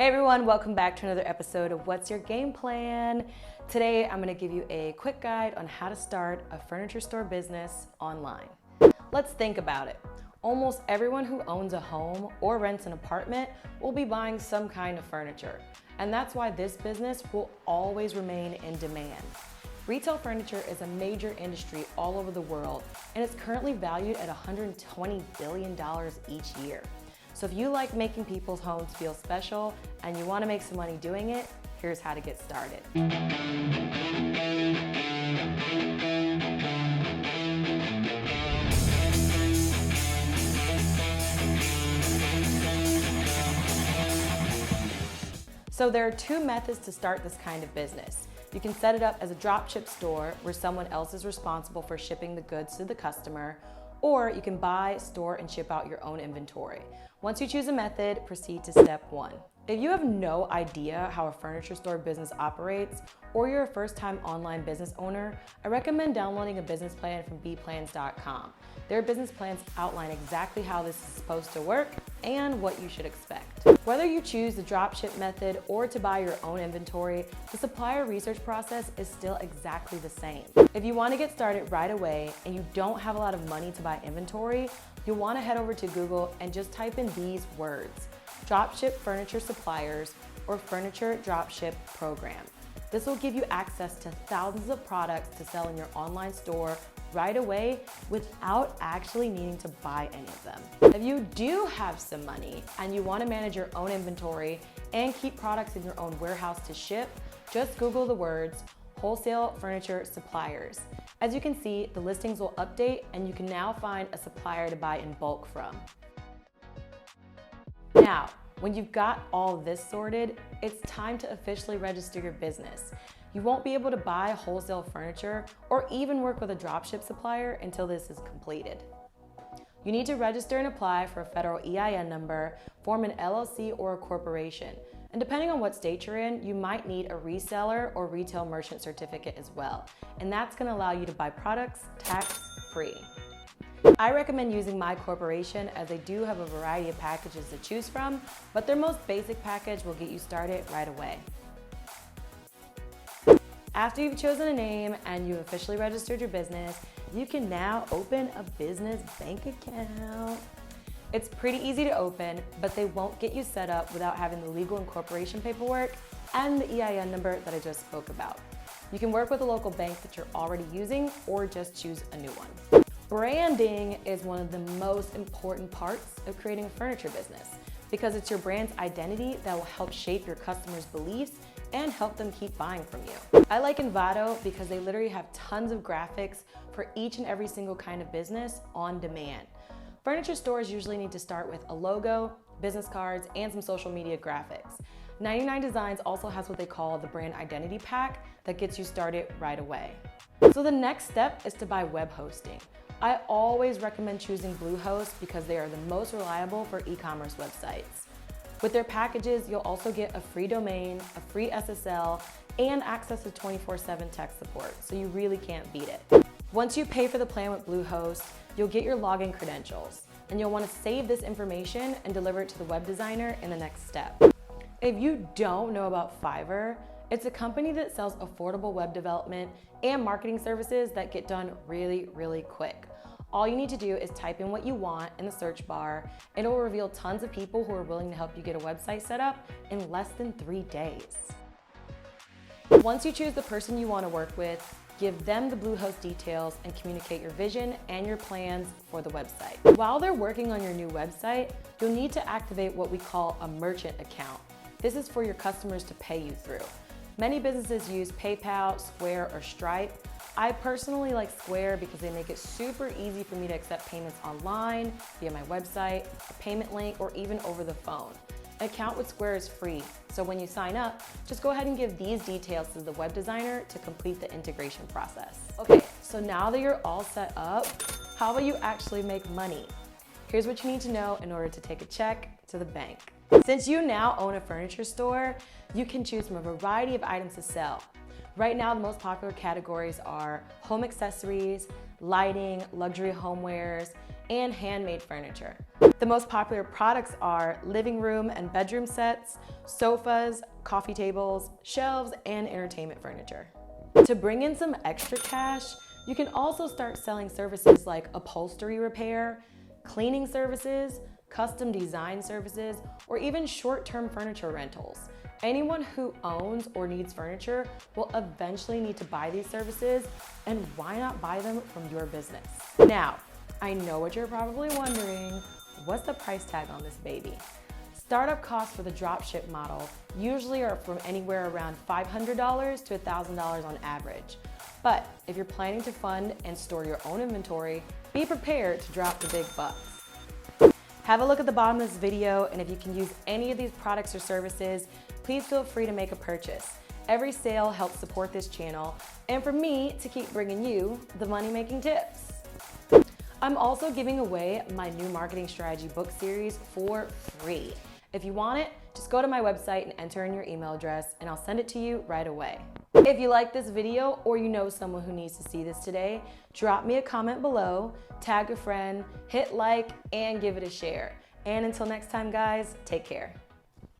Hey everyone, welcome back to another episode of What's Your Game Plan? Today I'm going to give you a quick guide on how to start a furniture store business online. Let's think about it. Almost everyone who owns a home or rents an apartment will be buying some kind of furniture, and that's why this business will always remain in demand. Retail furniture is a major industry all over the world, and it's currently valued at $120 billion each year. So if you like making people's homes feel special and you want to make some money doing it, here's how to get started. So there are two methods to start this kind of business. You can set it up as a dropship store where someone else is responsible for shipping the goods to the customer, or you can buy, store, and ship out your own inventory. Once you choose a method, proceed to step 1. If you have no idea how a furniture store business operates, or you're a first-time online business owner, I recommend downloading a business plan from bplans.com. Their business plans outline exactly how this is supposed to work and what you should expect. Whether you choose the dropship method or to buy your own inventory, the supplier research process is still exactly the same. If you want to get started right away and you don't have a lot of money to buy inventory, you'll want to head over to Google and just type in these words: dropship furniture suppliers or furniture dropship program. This will give you access to thousands of products to sell in your online store right away without actually needing to buy any of them. If you do have some money and you want to manage your own inventory and keep products in your own warehouse to ship, just Google the words wholesale furniture suppliers. As you can see, the listings will update and you can now find a supplier to buy in bulk from. Now, when you've got all this sorted, it's time to officially register your business. You won't be able to buy wholesale furniture or even work with a dropship supplier until this is completed. You need to register and apply for a federal EIN number, form an LLC or a corporation, and depending on what state you're in, you might need a reseller or retail merchant certificate as well, and that's going to allow you to buy products tax-free. I recommend using my corporation as they do have a variety of packages to choose from, but their most basic package will get you started right away. After you've chosen a name and you've officially registered your business, you can now open a business bank account. It's pretty easy to open, but they won't get you set up without having the legal incorporation paperwork and the EIN number that I just spoke about. You can work with a local bank that you're already using or just choose a new one. Branding is one of the most important parts of creating a furniture business because it's your brand's identity that will help shape your customers' beliefs and help them keep buying from you. I like Envato because they literally have tons of graphics for each and every single kind of business on demand. Furniture stores usually need to start with a logo, business cards, and some social media graphics. 99 Designs also has what they call the brand identity pack that gets you started right away. So the next step is to buy web hosting. I always recommend choosing Bluehost because they are the most reliable for e-commerce websites. With their packages, you'll also get a free domain, a free SSL, and access to 24/7 tech support, so you really can't beat it. Once you pay for the plan with Bluehost, you'll get your login credentials, and you'll want to save this information and deliver it to the web designer in the next step. If you don't know about Fiverr, it's a company that sells affordable web development and marketing services that get done really, really quick. All you need to do is type in what you want in the search bar, and it will reveal tons of people who are willing to help you get a website set up in less than 3 days. Once you choose the person you want to work with, give them the Bluehost details and communicate your vision and your plans for the website. While they're working on your new website, you'll need to activate what we call a merchant account. This is for your customers to pay you through. Many businesses use PayPal, Square, or Stripe. I personally like Square because they make it super easy for me to accept payments online, via my website, a payment link, or even over the phone. An account with Square is free, so when you sign up, just go ahead and give these details to the web designer to complete the integration process. Okay, so now that you're all set up, how will you actually make money? Here's what you need to know in order to take a check to the bank. Since you now own a furniture store, you can choose from a variety of items to sell. Right now, the most popular categories are home accessories, lighting, luxury homewares, and handmade furniture. The most popular products are living room and bedroom sets, sofas, coffee tables, shelves, and entertainment furniture. To bring in some extra cash, you can also start selling services like upholstery repair, cleaning services, custom design services, or even short-term furniture rentals. Anyone who owns or needs furniture will eventually need to buy these services, and why not buy them from your business? Now, I know what you're probably wondering, what's the price tag on this baby? Startup costs for the dropship model usually are from anywhere around $500 to $1,000 on average. But if you're planning to fund and store your own inventory, be prepared to drop the big bucks. Have a look at the bottom of this video, and if you can use any of these products or services, please feel free to make a purchase. Every sale helps support this channel and for me to keep bringing you the money-making tips. I'm also giving away my new marketing strategy book series for free. If you want it, just go to my website and enter in your email address and I'll send it to you right away. If you like this video or you know someone who needs to see this today, drop me a comment below, tag a friend, hit like, and give it a share. And until next time, guys, take care.